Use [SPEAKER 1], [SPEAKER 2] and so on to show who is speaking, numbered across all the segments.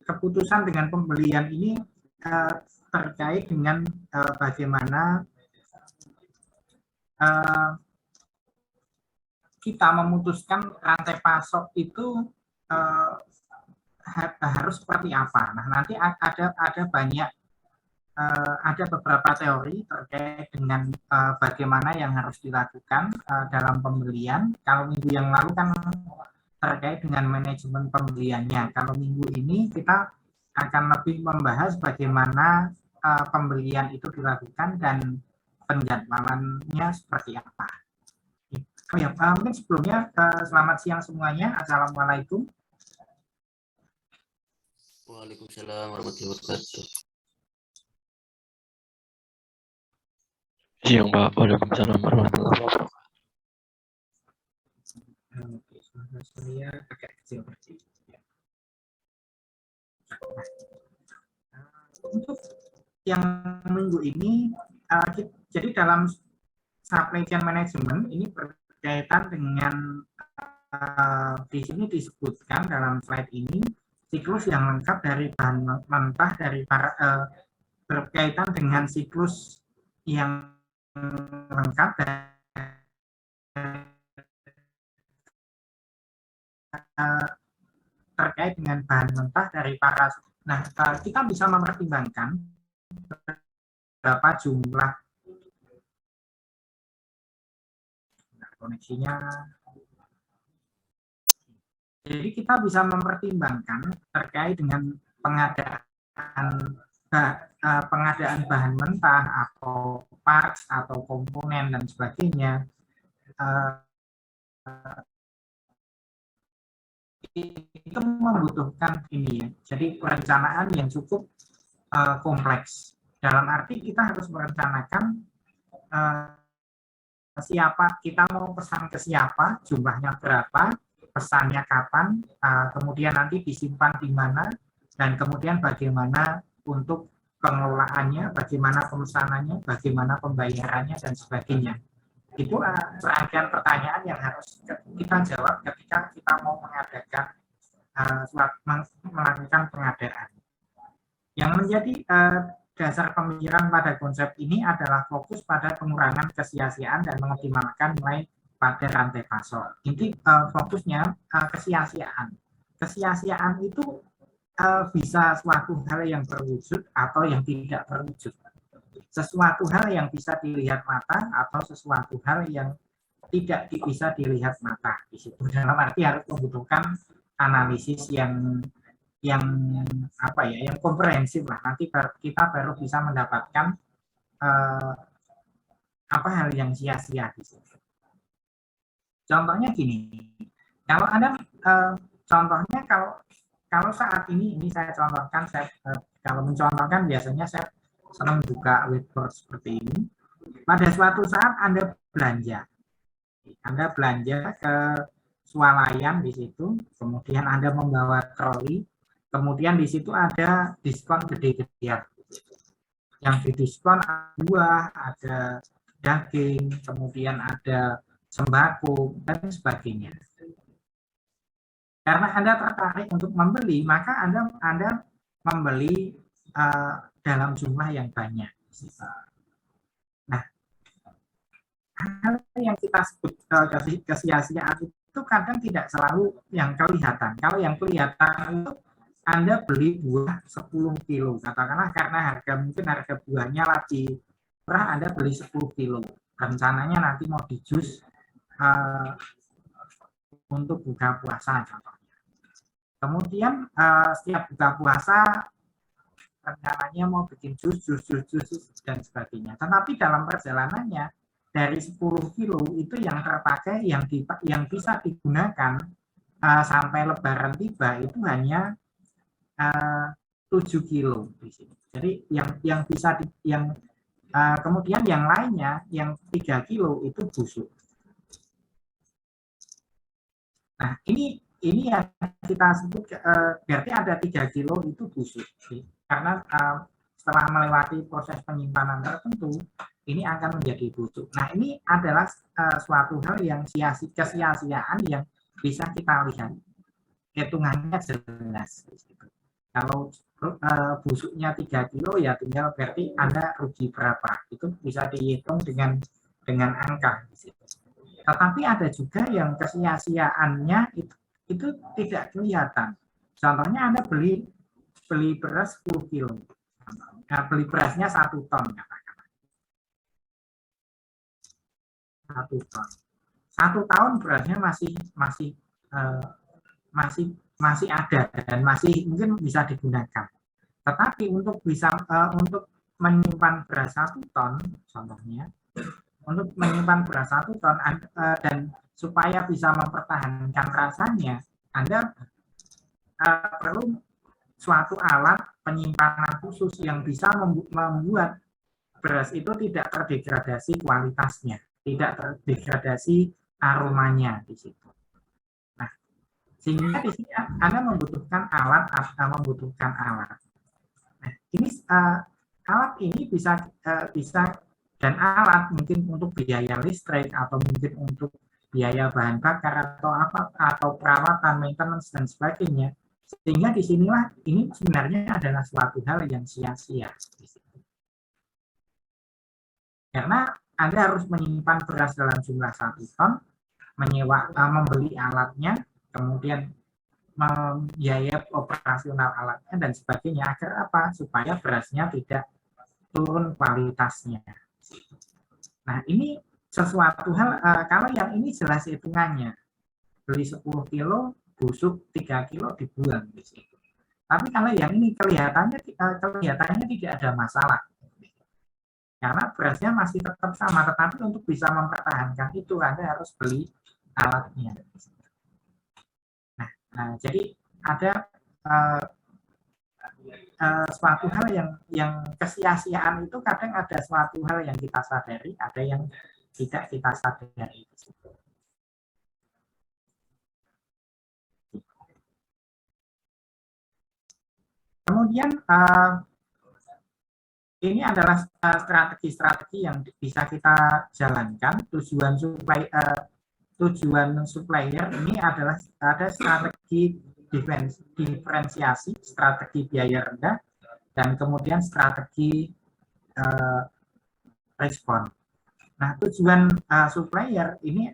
[SPEAKER 1] keputusan dengan pembelian ini terkait dengan bagaimana kita memutuskan rantai pasok itu harus seperti apa. Nah, nanti ada banyak ada beberapa teori terkait dengan bagaimana yang harus dilakukan dalam pembelian. Kalau minggu yang lalu kan terkait dengan manajemen pembeliannya. Kalau minggu ini kita akan lebih membahas bagaimana pembelian itu dilakukan dan penjadwalannya seperti apa. Oh ya, mungkin sebelumnya selamat siang semuanya. Assalamualaikum.
[SPEAKER 2] Waalaikumsalam warahmatullahi wabarakatuh.
[SPEAKER 3] Siang Pak. Waalaikumsalam warahmatullahi wabarakatuh.
[SPEAKER 1] Oke, suara saya agak kecil berarti. Untuk yang minggu ini, jadi dalam supply chain management ini berkaitan dengan di sini disebutkan dalam slide ini siklus yang lengkap dari bahan mentah dari berkaitan dengan siklus yang lengkap terkait dengan bahan mentah dari para. Nah, kita bisa mempertimbangkan berapa jumlah koneksinya. Jadi kita bisa mempertimbangkan terkait dengan pengadaan bahan mentah atau parts atau komponen dan sebagainya. Itu membutuhkan ini ya. Jadi perencanaan yang cukup kompleks. Dalam arti kita harus merencanakan siapa kita mau pesan ke siapa, jumlahnya berapa, pesannya kapan, kemudian nanti disimpan di mana, dan kemudian bagaimana untuk pengelolaannya, bagaimana pemesanannya, bagaimana pembayarannya, dan sebagainya. Itu serangkaian pertanyaan yang harus kita jawab ketika kita mau mengadakan melakukan pengadaan. Yang menjadi dasar pemikiran pada konsep ini adalah fokus pada pengurangan kesia-siaan dan mengoptimalkan nilai pada rantai pasok. Inti fokusnya kesia-siaan. Kesia-siaan itu bisa suatu hal yang terwujud atau yang tidak terwujud. Sesuatu hal yang bisa dilihat mata atau sesuatu hal yang tidak bisa dilihat mata. Di situ dalam arti harus membutuhkan analisis yang komprehensif lah. Nanti kita baru bisa mendapatkan hal yang sia-sia di situ. Contohnya gini, kalau Anda contohnya kalau saat ini saya contohkan, kalau mencontohkan biasanya saya senang buka whiteboard seperti ini. Pada suatu saat Anda belanja ke swalayan di situ, kemudian Anda membawa troli, kemudian di situ ada diskon gede-gedean. Yang didiskon buah, ada daging, kemudian ada sembako, dan sebagainya. Karena Anda tertarik untuk membeli, maka Anda membeli dalam jumlah yang banyak. Nah, hal yang kita sebut kesia-siaan itu kadang tidak selalu yang kelihatan. Kalau yang kelihatan itu Anda beli buah 10 kilo, katakanlah karena mungkin harga buahnya lebih murah, Anda beli 10 kilo. Rencananya nanti mau di jus untuk buka puasa contohnya. Kemudian setiap buka puasa rencananya mau bikin jus dan sebagainya. Tetapi dalam perjalanannya dari 10 kilo itu yang terpakai yang bisa digunakan sampai Lebaran tiba itu hanya 7 kilo di sini. Jadi yang bisa kemudian yang lainnya yang 3 kilo itu busuk. Nah, ini yang kita sebut berarti ada 3 kilo itu busuk. Karena setelah melewati proses penyimpanan tertentu, ini akan menjadi busuk. Nah, ini adalah suatu hal yang kesia-siaan yang bisa kita lihat. Hitungannya jelas. Kalau busuknya 3 kilo ya tinggal berarti Anda rugi berapa. Itu bisa dihitung dengan angka di situ. Tetapi ada juga yang kesia-siaannya itu tidak kelihatan. Contohnya Anda beli beras 10 kilo. Nah, beli berasnya 1 ton katakanlah. 1 ton. 1 tahun berasnya masih ada dan masih mungkin bisa digunakan. Tetapi untuk untuk menyimpan beras 1 ton, contohnya, untuk menyimpan beras 1 ton dan supaya bisa mempertahankan rasanya, Anda perlu suatu alat penyimpanan khusus yang bisa membuat beras itu tidak terdegradasi kualitasnya, tidak terdegradasi aromanya di situ. Nah, sehingga di sini Anda membutuhkan alat. Nah, ini alat ini bisa dan alat mungkin untuk biaya listrik atau mungkin untuk biaya bahan bakar atau perawatan, maintenance dan sebagainya. Sehingga disinilah ini sebenarnya adalah suatu hal yang sia-sia. Karena Anda harus menyimpan beras dalam jumlah 1 ton, membeli alatnya, kemudian membiayai operasional alatnya dan sebagainya agar apa? Supaya berasnya tidak turun kualitasnya. Nah, ini sesuatu hal kalau yang ini jelas hitungannya. Beli 10 kilo, busuk 3 kilo dibuang di situ. Tapi kalau yang ini kelihatannya tidak ada masalah. Karena berasnya masih tetap sama, tetapi untuk bisa mempertahankan itu Anda harus beli alatnya. Nah, jadi ada suatu hal yang kesia-siaan itu kadang ada suatu hal yang kita sadari, ada yang tidak kita sadari. Kemudian ini adalah strategi-strategi yang bisa kita jalankan. Tujuan supplier ini adalah ada strategi diferensiasi, strategi biaya rendah, dan kemudian strategi respon. Nah, tujuan supplier ini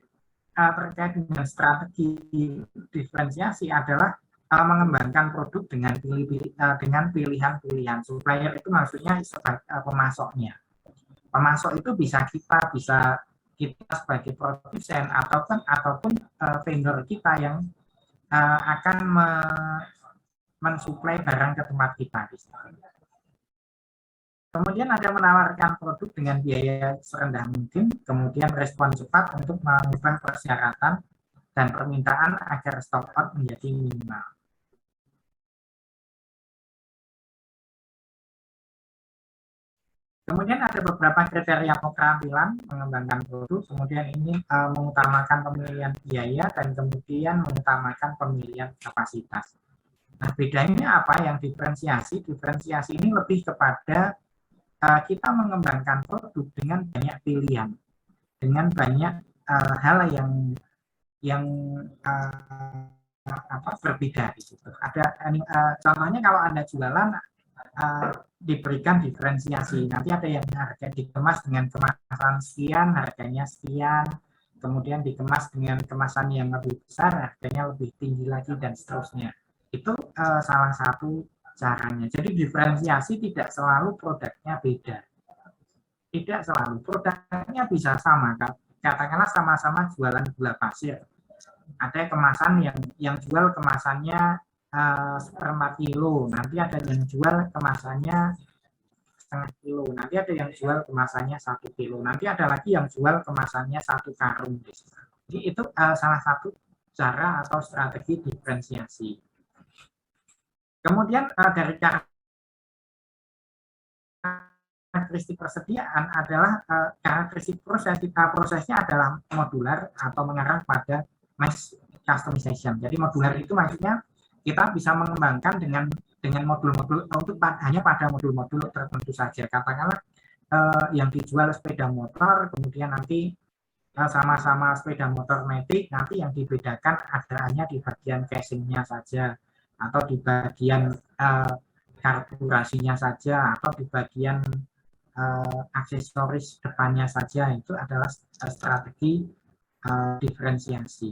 [SPEAKER 1] terkait dengan strategi diferensiasi adalah mengembangkan produk dengan pilihan-pilihan. Supplier itu maksudnya pemasoknya. Pemasok itu bisa kita sebagai produsen ataupun vendor kita yang akan mensuplai barang ke tempat kita. Kemudian ada menawarkan produk dengan biaya serendah mungkin, kemudian respon cepat untuk mengubah persyaratan dan permintaan agar stock out menjadi minimal. Kemudian ada beberapa kriteria keterampilan mengembangkan produk, kemudian ini mengutamakan pemilihan biaya dan kemudian mengutamakan pemilihan kapasitas. Nah, bedanya apa yang diferensiasi? Diferensiasi ini lebih kepada kita mengembangkan produk dengan banyak pilihan, dengan banyak hal yang berbeda di situ. Contohnya kalau Anda jualan diberikan diferensiasi. Nanti ada yang harga dikemas dengan kemasan sekian, harganya sekian. Kemudian dikemas dengan kemasan yang lebih besar, harganya lebih tinggi lagi dan seterusnya. Itu salah satu caranya. Jadi diferensiasi tidak selalu produknya beda. Tidak selalu. Produknya bisa sama. Katakanlah sama-sama jualan gula pasir. Ada kemasan yang jual kemasannya 1/4 kilo, nanti ada yang jual kemasannya 1/2 kilo, nanti ada yang jual kemasannya 1 kilo, nanti ada lagi yang jual kemasannya 1 karung. Jadi itu salah satu cara atau strategi diferensiasi. Kemudian dari karakteristik persediaan adalah karakteristik prosesnya adalah modular atau mengarah pada mass customization. Jadi modular itu maksudnya kita bisa mengembangkan dengan modul-modul untuk hanya pada modul-modul tertentu saja. Katakanlah yang dijual sepeda motor, kemudian nanti sama-sama sepeda motor matic, nanti yang dibedakan hanya di bagian casingnya saja atau di bagian karburasinya saja atau di bagian aksesoris depannya saja, itu adalah strategi diferensiasi.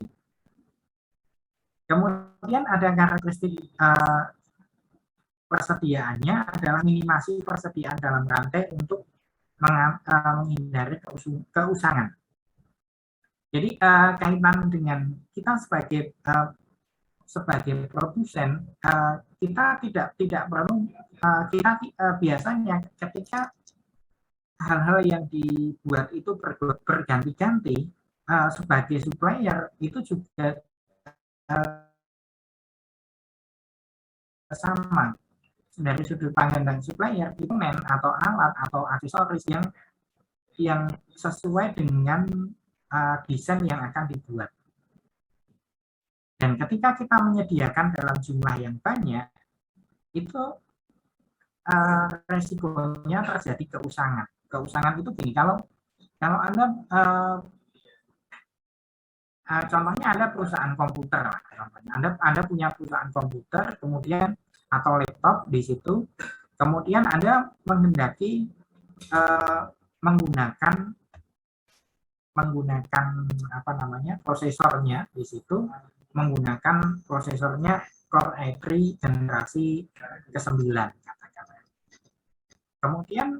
[SPEAKER 1] Kemudian ada karakteristik persediaannya adalah minimasi persediaan dalam rantai untuk menghindari keusangan. Jadi kaitan dengan kita sebagai produsen, kita tidak perlu biasanya ketika hal-hal yang dibuat itu berganti-ganti, sebagai supplier itu juga sama. Dari sudut pandang supplier, itu atau alat atau aksesoris yang sesuai dengan desain yang akan dibuat. Dan ketika kita menyediakan dalam jumlah yang banyak, itu resikonya terjadi keusangan. Keusangan itu gini, kalau Anda contohnya Anda perusahaan komputer, Anda punya perusahaan komputer, kemudian atau laptop di situ, kemudian Anda menghendaki menggunakan prosesornya di situ, menggunakan prosesornya Core i3 generasi ke-9 katakanlah. Kemudian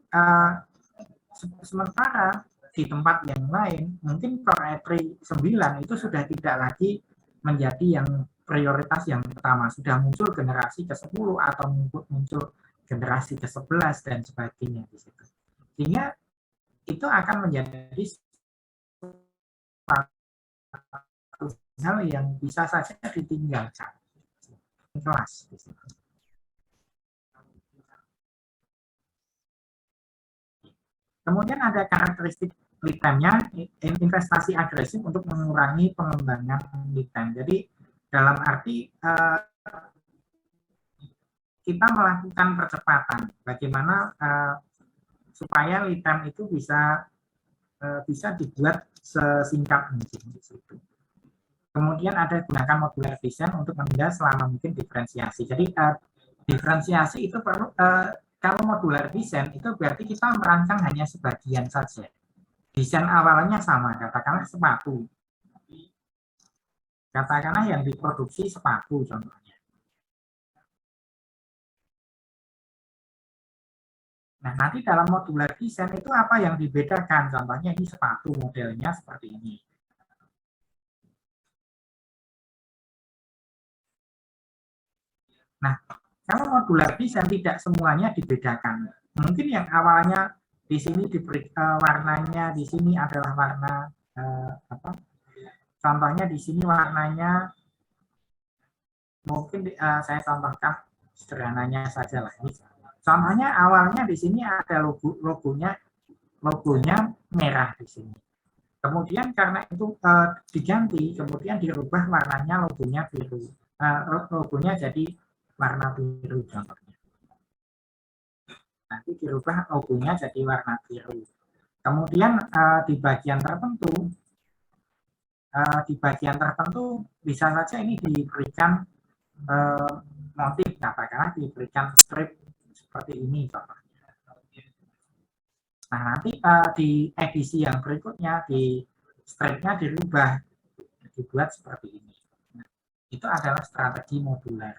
[SPEAKER 1] sementara di tempat yang lain mungkin Core i3 9 itu sudah tidak lagi menjadi yang prioritas yang pertama, sudah muncul generasi ke-10 atau muncul generasi ke-11 dan sebagainya di situ. Sehingga itu akan menjadi hal yang bisa saja ditinggalkan kelas. Kemudian ada karakteristik lead time-nya, investasi agresif untuk mengurangi pengembangan lead time. Jadi dalam arti kita melakukan percepatan, bagaimana supaya lead time itu bisa dibuat sesingkat mungkin di situ. Kemudian ada gunakan modular design untuk menunda selama mungkin diferensiasi. Jadi diferensiasi itu perlu, kalau modular design itu berarti kita merancang hanya sebagian saja. Desain awalnya sama, katakanlah sepatu. Katakanlah yang diproduksi sepatu contohnya. Nah, nanti dalam modular design itu apa yang dibedakan? Contohnya ini sepatu modelnya seperti ini. Nah, kalau modular design tidak semuanya dibedakan. Mungkin yang awalnya di sini diberi warnanya, di sini adalah warna contohnya di sini warnanya mungkin saya contohkan sederhananya saja lah ini. Contohnya awalnya di sini ada logonya merah di sini. Kemudian karena itu diganti, kemudian dirubah warnanya logonya biru. Logonya jadi warna biru contohnya. Nanti dirubah logonya jadi warna biru. Kemudian di bagian tertentu bisa saja ini diberikan motif, katakanlah diberikan strip seperti ini contohnya. Nah, nanti di edisi yang berikutnya di stripnya dirubah, dibuat seperti ini. Nah, itu adalah strategi modular.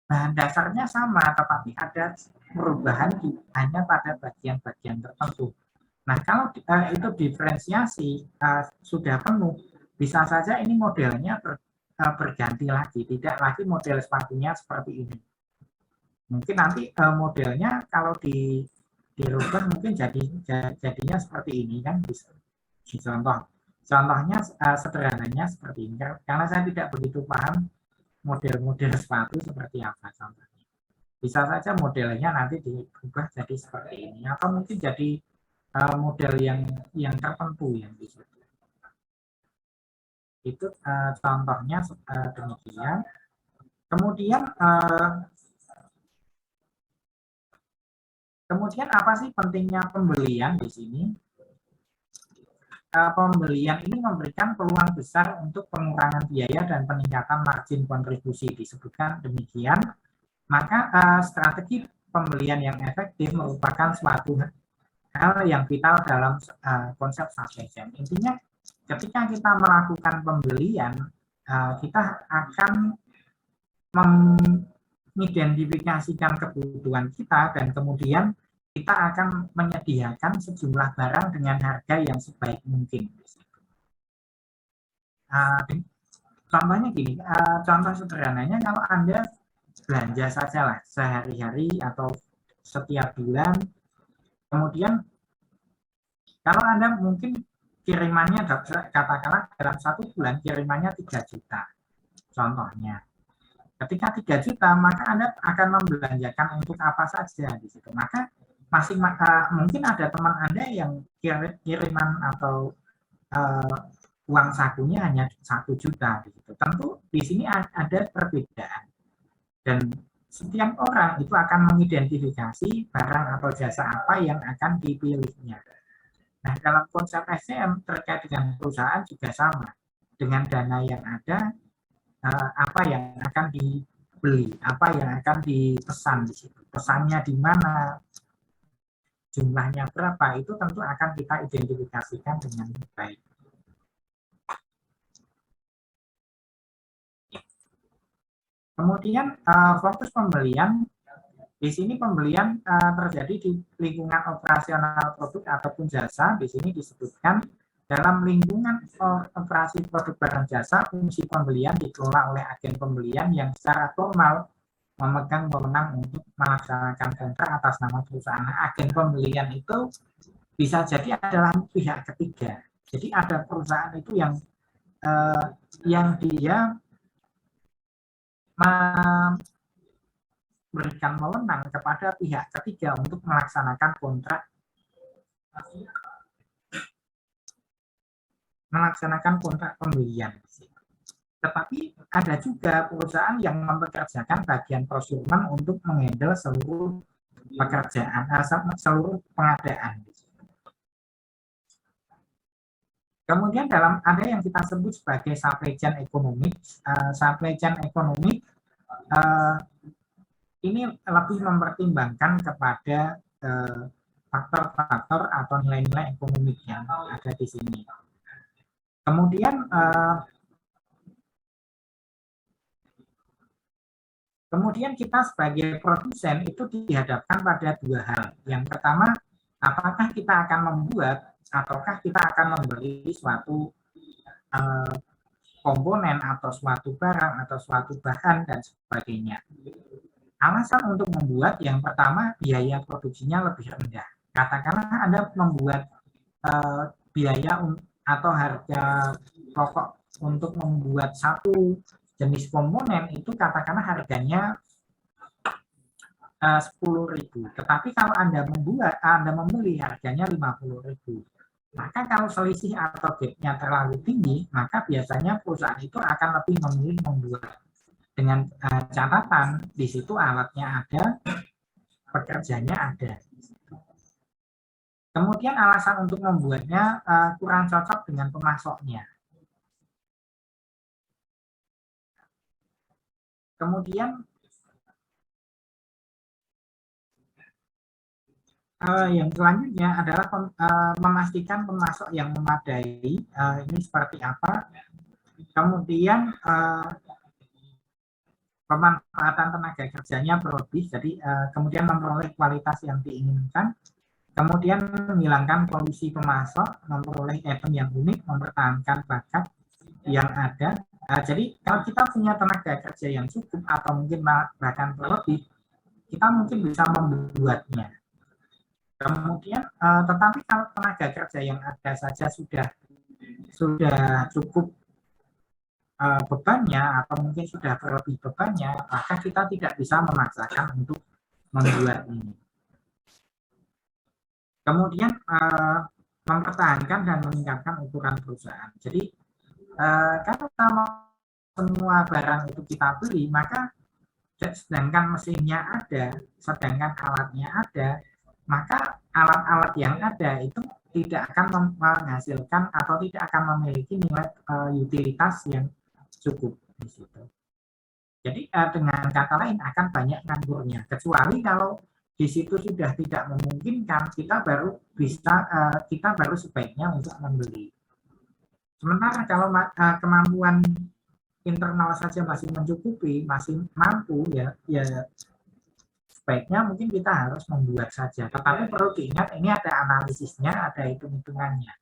[SPEAKER 1] Bahan dasarnya sama, tetapi ada perubahan hanya pada bagian-bagian tertentu. Nah, kalau itu diferensiasi sudah penuh, bisa saja ini modelnya berganti lagi, tidak lagi model sepatunya seperti ini. Mungkin nanti modelnya kalau dirubah mungkin jadinya seperti ini kan bisa. Contohnya sederhananya seperti ini, karena saya tidak begitu paham model-model sepatu seperti apa contohnya. Bisa saja modelnya nanti diubah jadi seperti ini, atau mungkin jadi model yang tertentu yang bisa. Itu contohnya demikian. Kemudian apa sih pentingnya pembelian di sini? pembelian ini memberikan peluang besar untuk pengurangan biaya dan peningkatan margin kontribusi, disebutkan demikian. Maka strategi pembelian yang efektif merupakan suatu hal yang vital dalam konsep supply chain. Intinya ketika kita melakukan pembelian, kita akan mengidentifikasikan kebutuhan kita dan kemudian kita akan menyediakan sejumlah barang dengan harga yang sebaik mungkin. Contohnya gini, contoh sederhananya kalau Anda belanja sajalah sehari-hari atau setiap bulan, kemudian kalau Anda mungkin kirimannya katakanlah dalam 1 bulan kirimannya 3 juta contohnya. Ketika 3 juta maka Anda akan membelanjakan untuk apa saja di situ. Maka mungkin ada teman Anda yang kiriman atau uang sakunya hanya 1 juta di situ. Tentu di sini ada perbedaan dan setiap orang itu akan mengidentifikasi barang atau jasa apa yang akan dipilihnya. Nah, dalam konsep SCM terkait dengan perusahaan juga sama. Dengan dana yang ada, apa yang akan dibeli, apa yang akan dipesan di situ. Pesannya di mana, jumlahnya berapa, itu tentu akan kita identifikasikan dengan baik. Kemudian fokus pembelian. Di sini pembelian terjadi di lingkungan operasional produk ataupun jasa. Di sini disebutkan dalam lingkungan operasi produk barang jasa, fungsi pembelian dikelola oleh agen pembelian yang secara formal memegang wewenang untuk melaksanakan kontrak atas nama perusahaan. Agen pembelian itu bisa jadi adalah pihak ketiga. Jadi ada perusahaan itu yang dia memberikan wewenang kepada pihak ketiga untuk melaksanakan kontrak pembelian. Tetapi ada juga perusahaan yang mempekerjakan bagian procurement untuk menghandle seluruh pekerjaan, seluruh pengadaan. Kemudian ada yang kita sebut sebagai supply chain economic. Supply chain economic ini lebih mempertimbangkan kepada faktor-faktor atau nilai-nilai ekonomi yang ada di sini. Kemudian kita sebagai produsen itu dihadapkan pada 2 hal. Yang pertama, apakah kita akan membuat ataukah kita akan membeli suatu komponen atau suatu barang atau suatu bahan dan sebagainya. Alasan untuk membuat yang pertama, biaya produksinya lebih rendah. Katakanlah Anda membuat biaya atau harga pokok untuk membuat satu jenis komponen itu katakanlah harganya 10.000. Tetapi kalau Anda membeli harganya 50.000. Maka kalau selisih atau gap-nya terlalu tinggi, maka biasanya perusahaan itu akan lebih memilih membuat. Dengan catatan di situ alatnya ada, pekerjanya ada. Kemudian alasan untuk membuatnya kurang cocok dengan pemasoknya. Kemudian yang selanjutnya adalah memastikan pemasok yang memadai. Ini seperti apa? Kemudian pemanfaatan tenaga kerjanya berlebih, jadi kemudian memperoleh kualitas yang diinginkan, kemudian menghilangkan polusi pemasok, memperoleh item yang unik, mempertahankan bakat yang ada. Jadi kalau kita punya tenaga kerja yang cukup atau mungkin bahkan berlebih, kita mungkin bisa membuatnya. Kemudian tetapi kalau tenaga kerja yang ada saja sudah cukup bebannya atau mungkin sudah berlebih bebannya, maka kita tidak bisa memaksakan untuk membuat ini. Kemudian mempertahankan dan meningkatkan ukuran perusahaan. Jadi kalau semua barang itu kita beli, maka sedangkan mesinnya ada, sedangkan alatnya ada, maka alat-alat yang ada itu tidak akan menghasilkan atau tidak akan memiliki nilai utilitas yang cukup di situ. Jadi dengan kata lain akan banyak nganggurnya, kecuali kalau di situ sudah tidak memungkinkan, kita baru sebaiknya untuk membeli. Sementara kalau kemampuan internal saja masih mencukupi, masih mampu, ya sebaiknya mungkin kita harus membuat saja. Tetapi perlu diingat, ini ada analisisnya, ada hitung-hitungannya.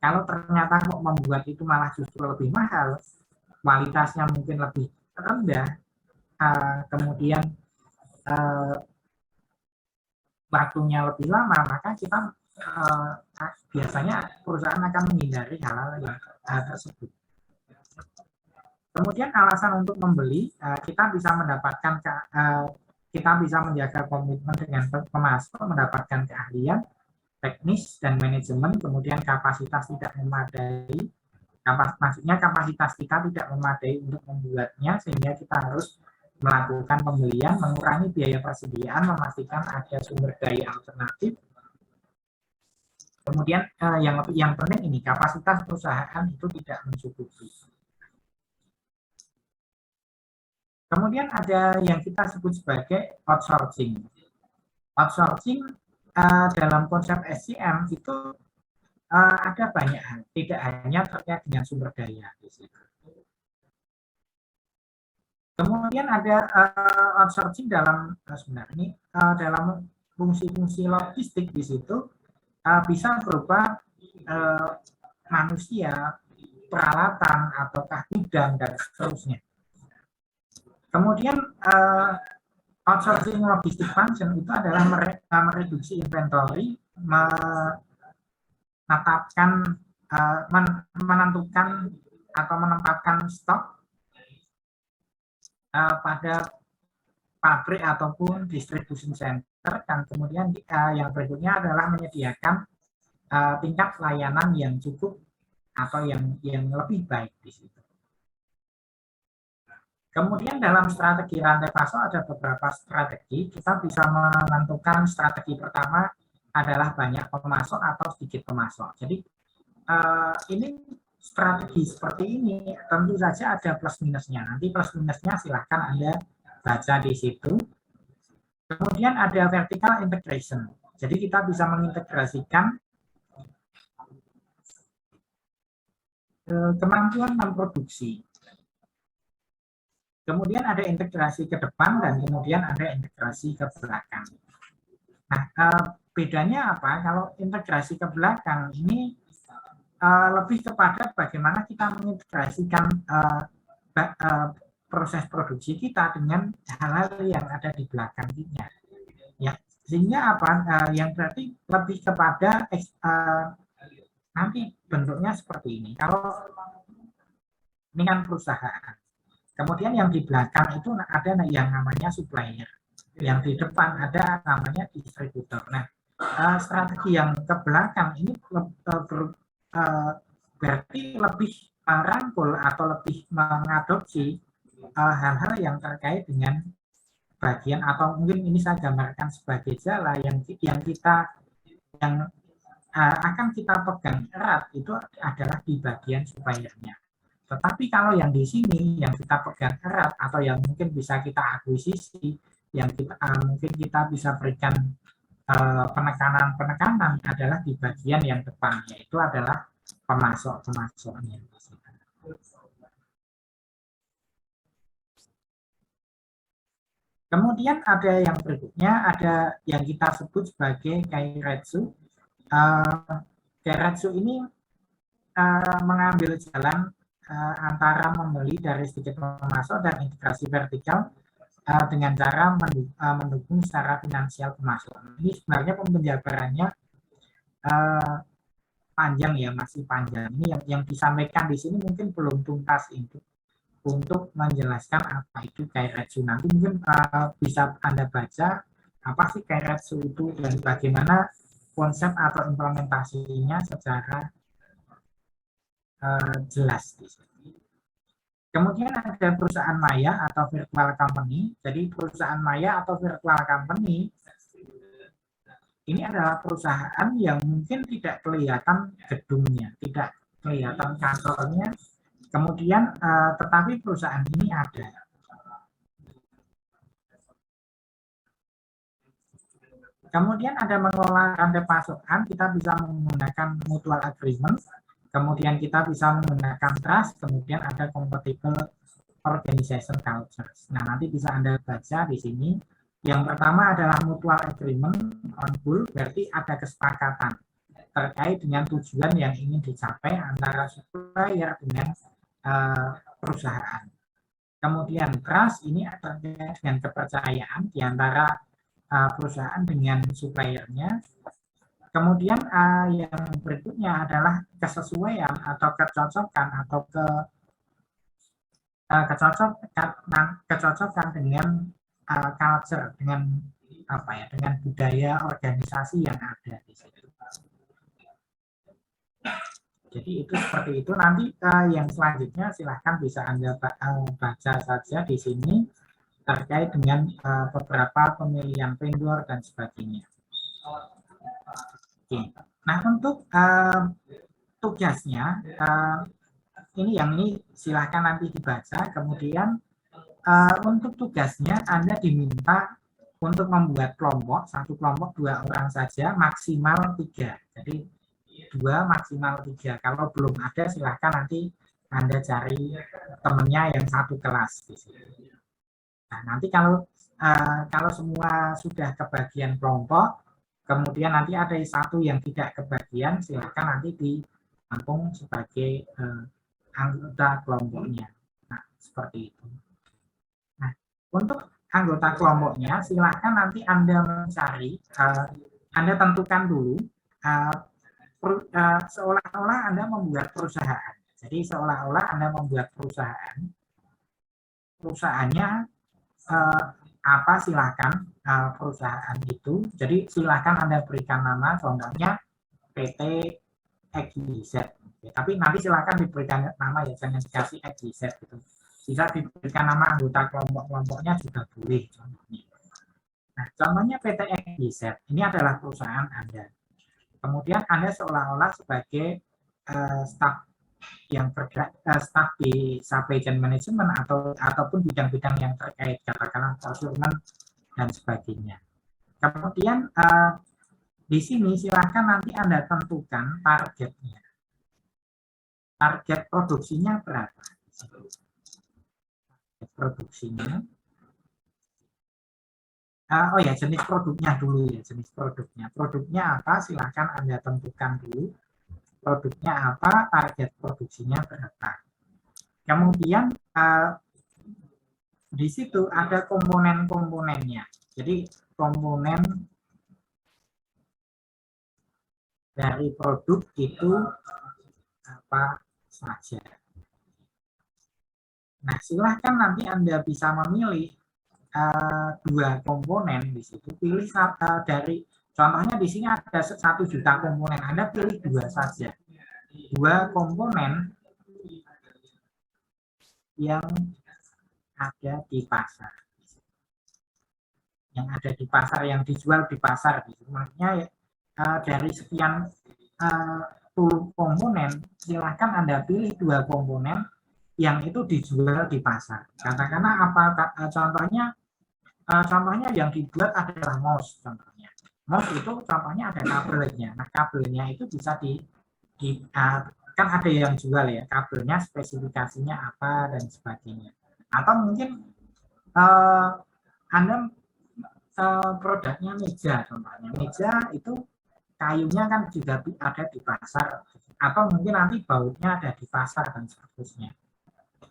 [SPEAKER 1] Kalau ternyata kok membuat itu malah justru lebih mahal, kualitasnya mungkin lebih rendah, kemudian waktunya lebih lama, maka kita biasanya perusahaan akan menghindari hal-hal yang tersebut. Kemudian alasan untuk membeli, kita bisa mendapatkan kita bisa menjaga komitmen dengan pemasok, mendapatkan keahlian teknis dan manajemen, kemudian kapasitas tidak memadai, maksudnya kapasitas kita tidak memadai untuk membuatnya, sehingga kita harus melakukan pembelian, mengurangi biaya persediaan, memastikan ada sumber daya alternatif. Kemudian yang penting ini, kapasitas perusahaan itu tidak mencukupi. Kemudian ada yang kita sebut sebagai outsourcing. Outsourcing dalam konsep SCM itu ada banyak hal, tidak hanya terkait dengan sumber daya di situ. Kemudian ada outsourcing dalam sebenarnya dalam fungsi-fungsi logistik di situ bisa berupa manusia, peralatan, ataukah gudang dan seterusnya. Kemudian outsourcing logistik function itu adalah mereduksi inventory, menentukan atau menempatkan stok pada pabrik ataupun distribution center, dan kemudian yang berikutnya adalah menyediakan tingkat layanan yang cukup atau yang lebih baik di situ. Kemudian dalam strategi rantai pasok ada beberapa strategi. Kita bisa menentukan strategi pertama adalah banyak pemasok atau sedikit pemasok. Jadi ini strategi seperti ini tentu saja ada plus minusnya. Nanti plus minusnya silahkan Anda baca di situ. Kemudian ada vertical integration. Jadi kita bisa mengintegrasikan kemampuan memproduksi. Kemudian ada integrasi ke depan dan kemudian ada integrasi ke belakang. Nah, bedanya apa? Kalau integrasi ke belakang ini lebih kepada bagaimana kita mengintegrasikan proses produksi kita dengan hal-hal yang ada di belakangnya. Ya, sehingga apa? Yang berarti lebih kepada nanti bentuknya seperti ini. Kalau dengan perusahaan. Kemudian yang di belakang itu ada yang namanya supplier, yang di depan ada namanya distributor. Nah, strategi yang ke belakang ini berarti lebih merangkul atau lebih mengadopsi hal-hal yang terkait dengan bagian, atau mungkin ini saya gambarkan sebagai jala yang akan kita pegang erat itu adalah di bagian suppliernya. Tetapi kalau yang di sini yang kita pegang erat atau yang mungkin bisa kita akuisisi, yang mungkin kita bisa berikan penekanan adalah di bagian yang depan, yaitu adalah pemasoknya. Kemudian ada yang berikutnya, ada yang kita sebut sebagai kairetsu. Kairetsu ini mengambil jalan antara membeli dari sedikit pemasok dan integrasi vertikal dengan cara mendukung secara finansial pemasok. Ini sebenarnya penjabarannya panjang ya, masih panjang. Ini yang disampaikan di sini mungkin belum tuntas untuk menjelaskan apa itu kairetsu. Nanti mungkin bisa Anda baca apa sih kairetsu itu dan bagaimana konsep atau implementasinya secara jelas di sini. Kemudian ada perusahaan maya atau virtual company. Jadi perusahaan maya atau virtual company Ini adalah perusahaan yang mungkin tidak kelihatan gedungnya, tidak kelihatan kantornya, kemudian tetapi perusahaan ini ada. Kemudian ada mengelola rantai pasokan, kita bisa menggunakan mutual agreement, kemudian kita bisa menggunakan trust, kemudian ada compatible organization cultures. Nah, nanti bisa Anda baca di sini. Yang pertama adalah mutual agreement on goal, berarti ada kesepakatan terkait dengan tujuan yang ingin dicapai antara supplier dengan perusahaan. Kemudian trust ini terkait dengan kepercayaan di antara perusahaan dengan suppliernya. Kemudian yang berikutnya adalah kesesuaian atau kecocokan atau kecocokan dengan culture, dengan dengan budaya organisasi yang ada di situ. Jadi itu seperti itu. Nanti yang selanjutnya silahkan bisa Anda baca saja di sini terkait dengan beberapa pemilihan vendor dan sebagainya. Oke. Nah, untuk tugasnya ini silahkan nanti dibaca. Kemudian untuk tugasnya Anda diminta untuk membuat kelompok, satu kelompok 2 orang saja, maksimal 3. Jadi 2 maksimal 3. Kalau belum ada silahkan nanti Anda cari temennya yang satu kelas di sini. Nah, nanti kalau semua sudah kebagian kelompok, kemudian nanti ada satu yang tidak kebagian, silahkan nanti ditampung sebagai anggota kelompoknya. Nah, seperti itu. Nah, untuk anggota kelompoknya, silahkan nanti Anda mencari, Anda tentukan dulu, seolah-olah Anda membuat perusahaan. Jadi seolah-olah Anda membuat perusahaannya apa, silahkan perusahaan itu. Jadi silahkan Anda berikan nama, contohnya PT XYZ. Tapi nanti silahkan diberikan nama ya, jangan dikasih XYZ gitu. Bisa diberikan nama anggota kelompok-kelompoknya juga boleh. Nah, contohnya PT XYZ, ini adalah perusahaan Anda. Kemudian Anda seolah-olah sebagai staf yang bergerak, staf di supply chain management ataupun bidang-bidang yang terkait, katakanlah procurement dan sebagainya. Kemudian di sini silahkan nanti Anda tentukan targetnya. Target produksinya berapa? Produksinya. Oh ya, jenis produknya dulu ya, jenis produknya. Produknya apa? Silahkan Anda tentukan dulu. Produknya apa? Target produksinya berapa? Kemudian di situ ada komponen-komponennya. Jadi komponen dari produk itu apa saja. Nah, silahkan nanti Anda bisa memilih 2 komponen di situ. Pilih dari, contohnya di sini ada 1 juta komponen, Anda pilih 2 saja. 2 komponen yang ada di pasar. Yang ada di pasar, yang dijual di pasar. Maksudnya dari sekian 10 komponen, silahkan Anda pilih 2 komponen yang itu dijual di pasar. Katakanlah apa contohnya yang dibuat adalah mouse contohnya. Mouse itu contohnya ada kabelnya. Nah, kabelnya itu bisa kan ada yang jual ya, kabelnya spesifikasinya apa dan sebagainya. Atau mungkin Anda produknya meja contohnya. Meja itu kayunya kan juga ada di pasar, atau mungkin nanti bautnya ada di pasar dan seterusnya.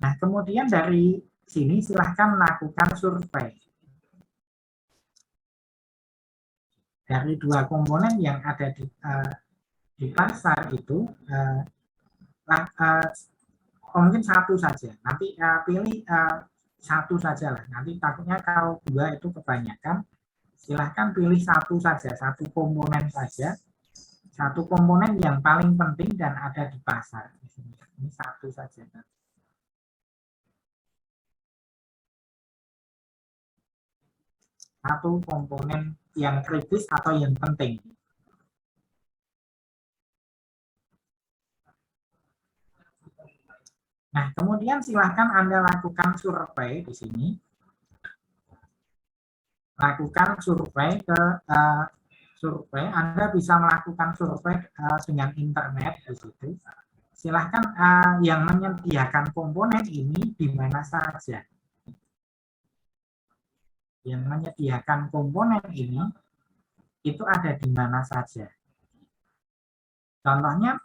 [SPEAKER 1] Nah, kemudian dari sini silahkan lakukan survei. Dari 2 komponen yang ada di pasar itu, mungkin 1 saja. Nanti pilih 1 saja lah. Nanti takutnya kalau 2 itu kebanyakan. Silahkan pilih 1 saja, 1 komponen saja. 1 komponen yang paling penting dan ada di pasar. Ini 1 saja. satu komponen yang kritis atau yang penting. Nah, kemudian silahkan Anda lakukan survei di sini. Lakukan survei survei. Anda bisa melakukan survei dengan internet di situ. Silahkan yang menyediakan komponen ini di mana saja. Yang menyediakan komponen ini itu ada di mana saja. Contohnya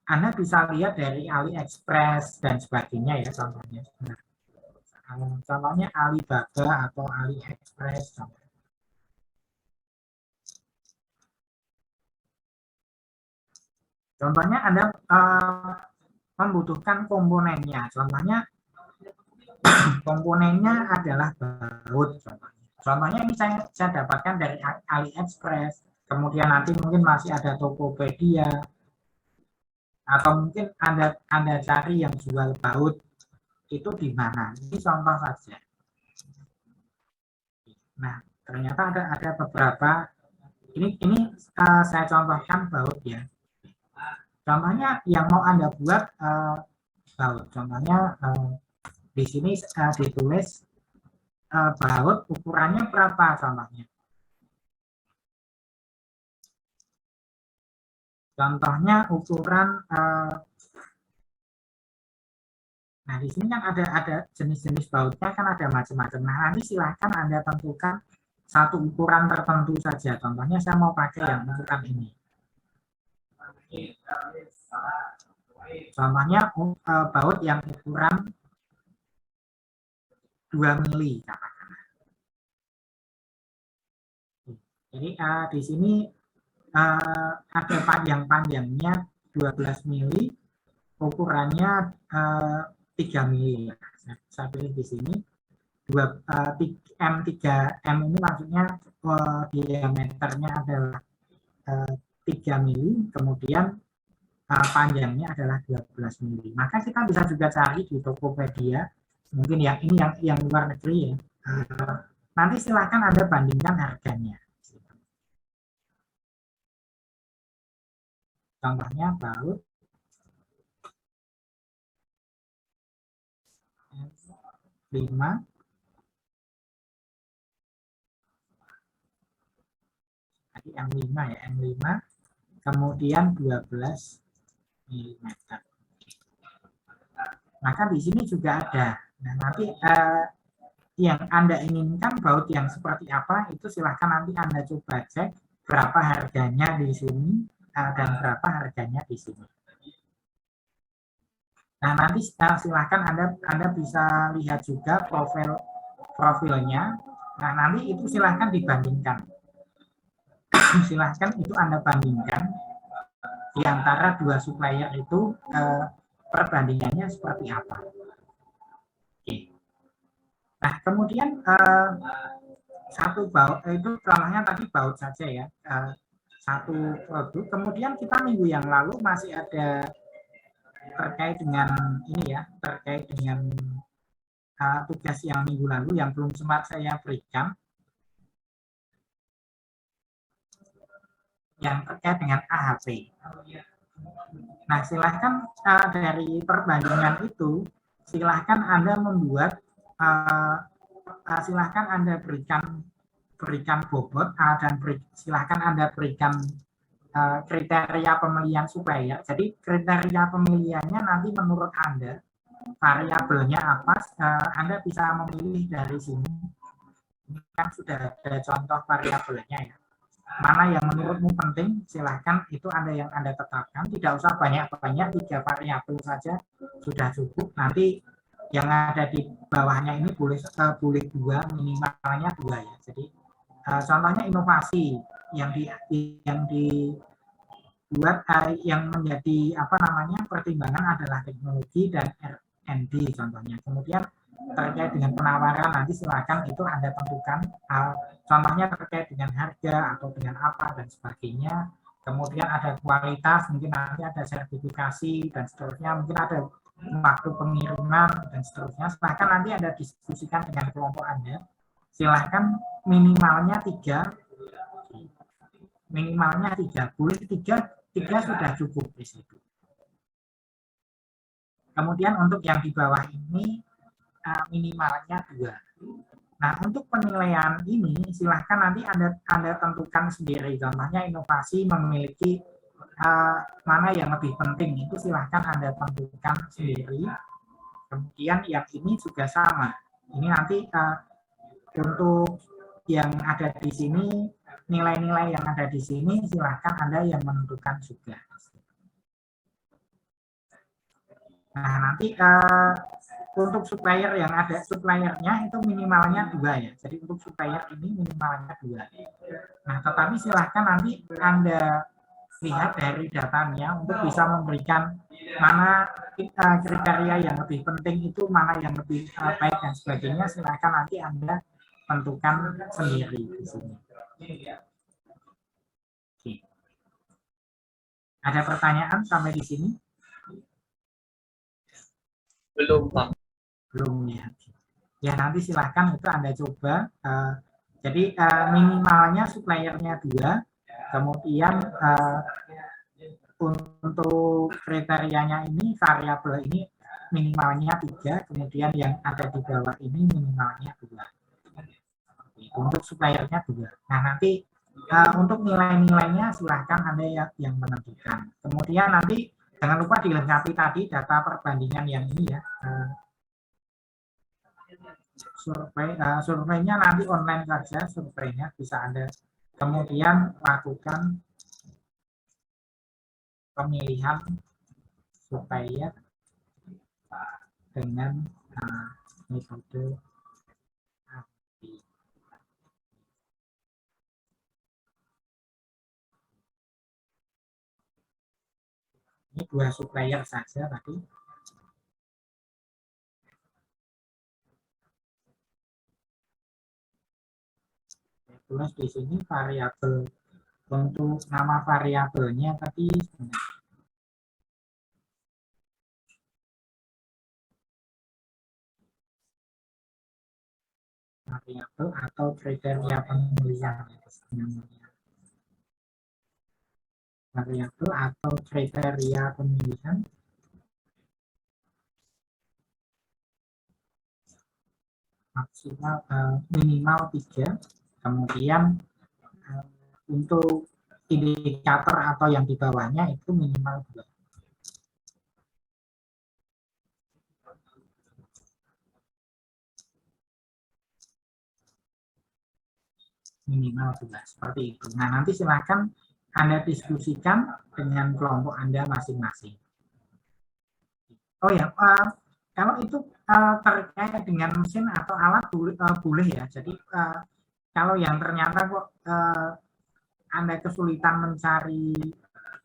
[SPEAKER 1] Anda bisa lihat dari AliExpress dan sebagainya ya contohnya. Contohnya Alibaba atau AliExpress. Contohnya Anda membutuhkan komponennya. Contohnya komponennya adalah baut. Contohnya ini saya dapatkan dari AliExpress. Kemudian nanti mungkin masih ada Tokopedia. Atau mungkin Anda cari yang jual baut itu di mana. Ini contoh saja. Nah, ternyata ada beberapa. Ini saya contohkan baut ya. Contohnya yang mau Anda buat baut. Contohnya di sini ditulis baut ukurannya berapa contohnya. Contohnya ukuran nah di sini kan ada jenis-jenis bautnya kan ada macam-macam. Nah, nanti silahkan Anda tentukan satu ukuran tertentu saja. Contohnya saya mau pakai yang ukuran ini. Contohnya baut yang ukuran 2 mili katakanlah. Jadi di sini ada panjangnya 12 mili, ukurannya 3 mili. Saya pilih di sini. M3M ini maksudnya diameternya adalah 3 mili, kemudian panjangnya adalah 12 mili. Maka kita bisa juga cari di Tokopedia, mungkin yang ini yang luar negeri ya. Nanti silakan Anda bandingkan harganya. Contohnya baut 5 tadi M5 ya, M5 kemudian 12 mm. Maka di sini juga ada. Nah, nanti yang Anda inginkan baut yang seperti apa itu silahkan nanti Anda coba cek berapa harganya di sini dan berapa harganya di sini. Nah, nanti silahkan Anda bisa lihat juga profilnya. Nah, nanti itu silahkan dibandingkan. Silahkan itu Anda bandingkan di antara dua supplier itu perbandingannya seperti apa. Oke. Nah, kemudian satu baut itu contohnya tadi baut saja ya, satu produk. Kemudian kita minggu yang lalu masih ada terkait dengan ini ya, terkait dengan tugas yang minggu lalu yang belum sempat saya berikan, yang terkait dengan AHP. Nah, silahkan dari perbandingan itu, silahkan Anda membuat, silahkan Anda berikan bobot dan silahkan Anda berikan kriteria pemilihan supplier. Jadi kriteria pemilihannya nanti menurut Anda, variabelnya apa, Anda bisa memilih dari sini. Ini kan sudah ada contoh variabelnya ya. Mana yang menurutmu penting, silahkan itu yang Anda tetapkan. Tidak usah banyak-banyak, 3 variabel saja sudah cukup. Nanti yang ada di bawahnya ini boleh 2, minimalnya 2 ya. Jadi contohnya inovasi yang dibuat yang menjadi pertimbangan adalah teknologi dan R&D contohnya. Kemudian terkait dengan penawaran nanti silakan itu Anda tentukan, contohnya terkait dengan harga atau dengan apa dan sebagainya. Kemudian ada kualitas, mungkin nanti ada sertifikasi dan seterusnya, mungkin ada waktu pengiriman dan seterusnya. Silahkan nanti Anda diskusikan dengan kelompok Anda. Silahkan minimalnya 3, boleh 3 sudah cukup di situ. Kemudian untuk yang di bawah ini minimalnya 2. Nah, untuk penilaian ini silahkan nanti Anda tentukan sendiri. Contohnya inovasi memiliki mana yang lebih penting, itu silahkan Anda tentukan sendiri. Kemudian yang ini juga sama. Ini nanti untuk yang ada di sini, nilai-nilai yang ada di sini silahkan Anda yang menentukan juga. Nah, nanti untuk supplier yang ada, suppliernya itu minimalnya 2 ya. Jadi untuk supplier ini minimalnya 2. Nah, tetapi silahkan nanti Anda lihat dari datanya untuk bisa memberikan mana kriteria yang lebih penting itu, mana yang lebih baik dan sebagainya. Silahkan nanti Anda tentukan sendiri di sini. Oke. Ada pertanyaan sampai di sini?
[SPEAKER 4] Belum, Pak.
[SPEAKER 1] Belum ya. Ya nanti silahkan itu Anda coba. Jadi minimalnya suppliernya 2, kemudian untuk kriterianya ini variabel ini minimalnya 3, kemudian yang ada di bawah ini minimalnya 2. Untuk suppliernya 2. Nah nanti untuk nilai-nilainya silahkan Anda yang menentukan. Kemudian nanti jangan lupa dilengkapi tadi data perbandingan yang ini ya. Surveinya nanti online saja, surveinya bisa Anda kemudian lakukan pemilihan supplier dengan metode API. Ini 2 supplier saja tadi. Tulis di sini variabel, untuk nama variabelnya tadi variabel atau kriteria pemilihan. Variabel atau kriteria pemilihan maksimal minimal 3. Kemudian untuk indikator atau yang di bawahnya itu minimal 2. Minimal 2 seperti itu. Nah nanti silakan Anda diskusikan dengan kelompok Anda masing-masing. Oh ya, kalau itu terkait dengan mesin atau alat boleh ya. Jadi kalau yang ternyata kok Anda kesulitan mencari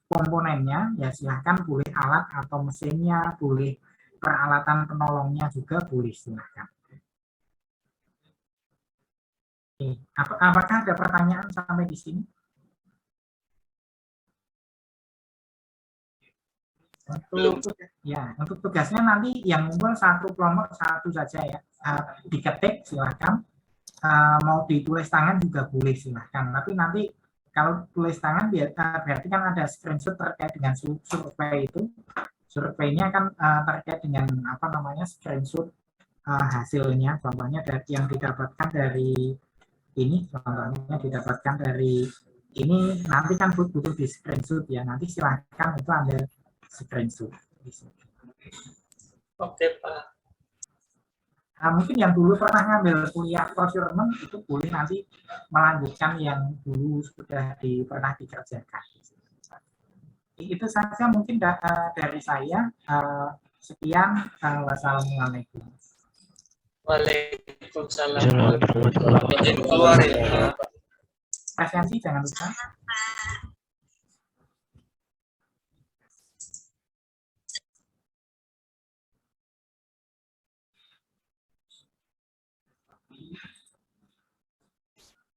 [SPEAKER 1] komponennya, ya silahkan boleh alat atau mesinnya, boleh peralatan penolongnya juga boleh, silahkan. Oke. Apakah ada pertanyaan sampai di sini? Untuk tugasnya nanti yang ngumpul satu kelompok satu saja ya, diketik silahkan, mau ditulis tangan juga boleh silahkan, tapi nanti kalau tulis tangan berarti kan ada screenshot terkait dengan survei itu, surveinya kan terkait dengan apa namanya screenshot hasilnya, contohnya dari yang didapatkan dari ini, contohnya didapatkan dari ini, nanti kan butuh di screenshot ya, nanti silahkan itu Anda screenshot.
[SPEAKER 4] Oke, Pak.
[SPEAKER 1] Mungkin yang dulu pernah ngambil kuliah procurement itu boleh nanti melanjutkan yang dulu sudah pernah dikerjakan. Itu saja mungkin dari saya. Sekian. Wassalamualaikum.
[SPEAKER 4] Waalaikumsalam
[SPEAKER 3] Assalamualaikum warahmatullahi wabarakatuh.
[SPEAKER 4] warahmatullahi wabarakatuh.
[SPEAKER 1] Presensi jangan lupa.